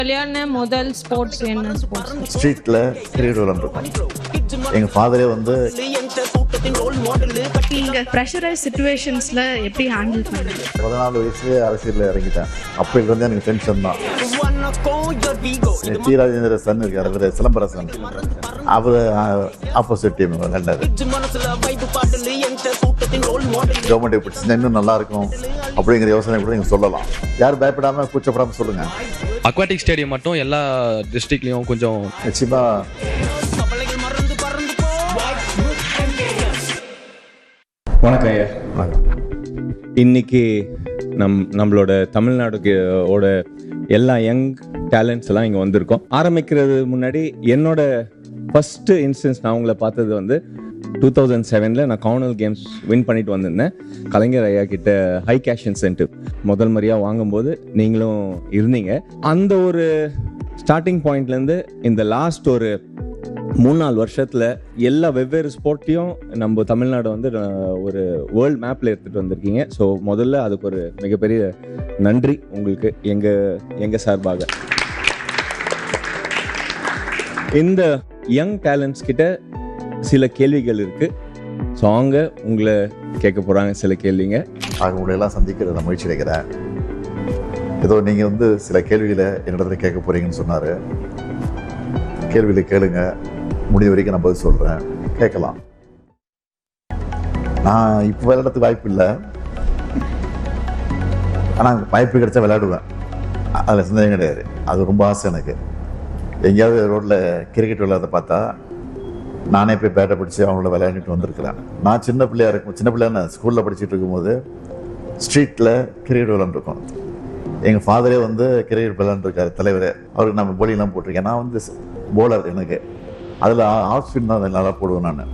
விளையாடின முதல் ஸ்போர்ட்ஸ் என்ன ஸ்போர்ட்ஸ்? ஸ்ட்ரீட்ல கிரிக்கெட் விளையாண்டுருக்கோம். எங்க ஃபாதரே வந்து நீங்க ப்ரெஷரைஸ் சிச்சுவேஷன்ஸ்ல எப்படி ஹேண்டில் பண்ணுங்க? 14 வயசுலேயே அரசியலில் இறங்கிட்டேன். அப்போ இருந்து எனக்கு டென்ஷன் தான். டி ராஜேந்திர சன் இருக்கார், அவர் சிலம்பரசன், அவர் ஆப்போசிட் டீம் விளையாண்டாரு. கவர்மெண்ட் எப்படி செஞ்சா இன்னும் நல்லா இருக்கும் அப்படிங்கிற யோசனை கூட நீங்கள் சொல்லலாம். யாரும் பயப்படாம கூச்சப்படாம சொல்லுங்க. அக்வாட்டிக் ஸ்டேடியம் மட்டும் எல்லா டிஸ்ட்ரிக்ட்லயும் கொஞ்சம் நிச்சயமா வணக்கம் ஐயா. இன்னைக்கு நம்மளோட தமிழ்நாடுக்கு எல்லா யங் டேலண்ட்ஸ் எல்லாம் இங்கே வந்திருக்கோம். ஆரம்பிக்கிறது முன்னாடி என்னோட ஃபர்ஸ்ட் இன்ஸ்டன்ஸ் நான் உங்களை பார்த்தது வந்து 2007 நான் காமன்வெல்த் கேம்ஸ் வின் பண்ணிட்டு வந்திருந்தேன். கலைஞர் ஐயா கிட்ட ஹை கேஷ் இன்சென்டிவ் முதல் முறையாக வாங்கும்போது நீங்களும் இருந்தீங்க. அந்த ஒரு ஸ்டார்டிங் பாயிண்ட்லேருந்து இந்த லாஸ்ட் ஒரு 3-4 வருஷத்தில் எல்லா வெவ்வேறு ஸ்போர்ட்டையும் நம்ம தமிழ்நாடு வந்து ஒரு வேர்ல்டு மேப்பில் எடுத்துகிட்டு வந்திருக்கீங்க. ஸோ முதல்ல அதுக்கு ஒரு மிகப்பெரிய நன்றி உங்களுக்கு எங்கள் சார்பாக. இந்த யங் டேலண்ட்ஸ் கிட்ட சில கேள்விகள் இருக்குது. ஸோ அவங்க உங்களை கேட்க போகிறாங்க சில கேள்விங்க. உங்களையெல்லாம் சந்திக்கிற நான் முயற்சி எடுக்கிறேன். ஏதோ நீங்கள் வந்து சில கேள்விகளை என்னிடத்துல கேட்க போகிறீங்கன்னு சொன்னார். கேள்விகளை கேளுங்க, முடிஞ்ச வரைக்கும் நான் பதில் சொல்கிறேன், கேட்கலாம். நான் இப்போ விளையாடுறதுக்கு வாய்ப்பு இல்லை, ஆனால் வாய்ப்பு கிடைச்சா விளையாடுவேன். அதில் சந்தேகம் கிடையாது. அது ரொம்ப ஆசை எனக்கு. எங்கேயாவது ரோட்டில் கிரிக்கெட் விளையாட பார்த்தா நானே போய் பேட்டை பிடிச்சி அவங்களோட விளையாடிட்டு வந்திருக்கிறேன். நான் சின்ன பிள்ளையா ஸ்கூலில் படிச்சுட்டு இருக்கும்போது ஸ்ட்ரீட்டில் கிரிக்கெட் விளையாண்டுருக்கோம். எங்கள் ஃபாதரே வந்து கிரிக்கெட் விளையாண்டுருக்காரு, தலைவரே. அவருக்கு நம்ம போலிங்லாம் போட்டிருக்கேன். நான் வந்து போலர், எனக்கு அதில் ஆஃப் ஸ்பின் தான் நல்லா போடுவேன் நான்.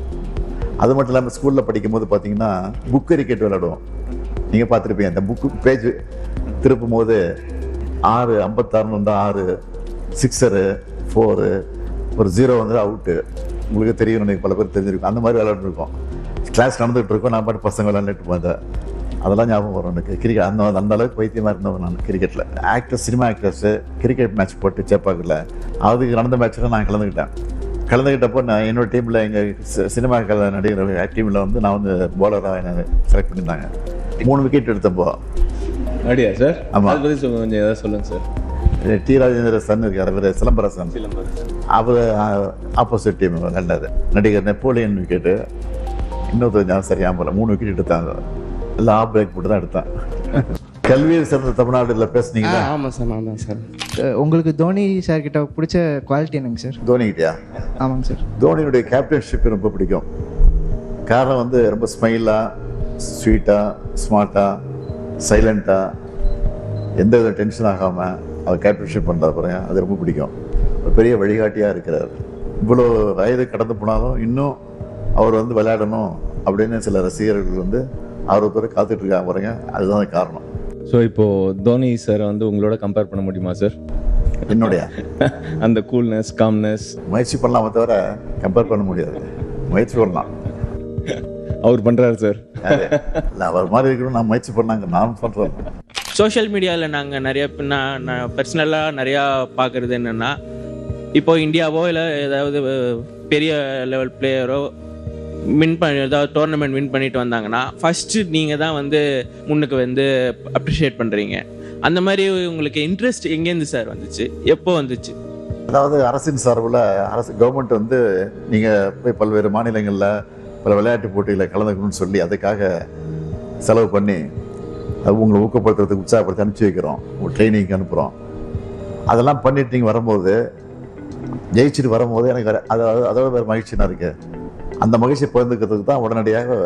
அது மட்டும் இல்லாமல் ஸ்கூலில் படிக்கும்போது பார்த்தீங்கன்னா புக் கிரிக்கெட் விளையாடுவோம். நீங்கள் பார்த்துருப்பீங்க, அந்த புக்கு பேஜ் திருப்பும் போது 6-56 வந்தால் 6 சிக்ஸரு 4 ஒரு 0 வந்து அவுட்டு. உங்களுக்கு தெரியும், எனக்கு பல பேர் தெரிஞ்சிருக்கும். அந்த மாதிரி விளையாண்டுருக்கோம். கிளாஸ் நடந்துகிட்டு இருக்கோம், நான் பாட்டு பசங்க விளையாண்டுட்டு போதேன். அதெல்லாம் ஞாபகம் வரும் எனக்கு. கிரிக்கெட் அந்த அளவுக்கு பைத்தியமாக இருந்தவன் நான் கிரிக்கெட்டில். Actors, cinema actors cricket match போட்டு சேப்பாக்கில் அதுக்கு நடந்த மேட்ச்சில் நான் கலந்துக்கிட்டப்போ நான் என்னோடய டீமில் எங்கள் சினிமா நடிகர் டீமில் வந்து நான் வந்து போலராக என்னை செலக்ட் பண்ணியிருந்தாங்க. 3 விக்கெட் எடுத்தப்போ. அப்படியா சார்? ஆமாம். அதை பற்றி கொஞ்சம் ஏதாவது சொல்லுங்கள் சார். டி ராஜேந்திர சன் இருக்கார், அவர் சிலம்பரசன், அவர் ஆப்போசிட் டீம் விளையாண்டாரு. நடிகர் நெப்போலியன் விக்கெட்டு. இன்னொருத்தர் சரியாக போல 3 விக்கெட் எடுத்தாங்க. எல்லாம் ஆஃப் பிரேக் போட்டு தான் எடுத்தேன். கல்வியில் சேர்ந்த தமிழ்நாட்டில் பேசுனீங்க. ஆமாம் சார், நான் தான் சார். உங்களுக்கு தோனி சார் கிட்ட பிடிச்ச குவாலிட்டி என்னங்க சார்? தோனிக்கிட்டயா? ஆமாங்க சார். தோனியுடைய கேப்டன்ஷிப் ரொம்ப பிடிக்கும். காரணம் வந்து ரொம்ப ஸ்மைலாக, ஸ்வீட்டாக, ஸ்மார்ட்டாக, சைலண்ட்டாக, எந்த வித டென்ஷன் ஆகாமல் அவர் கேப்டன்ஷிப் பண்ணுற பாருங்க, அது ரொம்ப பிடிக்கும். ஒரு பெரிய வழிகாட்டியாக இருக்கிறார். இவ்வளோ வயது கடந்து போனாலும் இன்னும் அவர் வந்து விளையாடணும் அப்படின்னு சில ரசிகர்கள் வந்து ஆர்வத்தோடு காத்துட்டு இருக்காங்க பாருங்க, அதுதான் காரணம். ஸோ இப்போது தோனி சார் வந்து உங்களோட கம்பேர் பண்ண முடியுமா சார்? என்னுடைய அந்த கூல்னஸ், காம்னஸ் முயற்சி பண்ணலாமே தவிர கம்பேர் பண்ண முடியாது. முயற்சி பண்ணலாம். அவர் பண்ணுறாரு சார். இல்லை, அவர் மாதிரி இருக்கணும். நான் முயற்சி பண்ணாங்க, நான் பண்ணுறேன். சோஷியல் மீடியாவில் நாங்கள் நிறைய நான் பர்சனலாக நிறையா பார்க்குறது என்னென்னா, இப்போ இந்தியாவோ இல்லை ஏதாவது பெரிய லெவல் பிளேயரோ ஏதாவது டோர்னமெண்ட் வின் பண்ணிட்டு வந்தாங்கன்னா ஃபஸ்ட்டு நீங்கள் தான் வந்து முன்னுக்கு வந்து அப்ரிஷியேட் பண்ணுறீங்க. அந்த மாதிரி உங்களுக்கு இன்ட்ரெஸ்ட் எங்கேருந்து சார் வந்துச்சு, எப்போ வந்துச்சு? அதாவது அரசின் சார்பில் கவர்மெண்ட் வந்து நீங்கள் போய் பல்வேறு மாநிலங்களில் பல விளையாட்டு போட்டியில் கலந்துக்கணும்னு சொல்லி அதுக்காக செலவு பண்ணி அது உங்களை ஊக்கப்படுத்துறதுக்கு உற்சாகப்படுத்தி அனுப்பிச்சி வைக்கிறோம், உங்கள் ட்ரைனிங்க்கு அனுப்புகிறோம். அதெல்லாம் பண்ணிட்டு நீங்கள் வரும்போது, ஜெயிச்சுட்டு வரும்போது எனக்கு அதோட வேறு மகிழ்ச்சினா இருக்குது. அந்த மகிழ்ச்சியை பகிர்ந்துக்கிறதுக்கு தான் உடனடியாக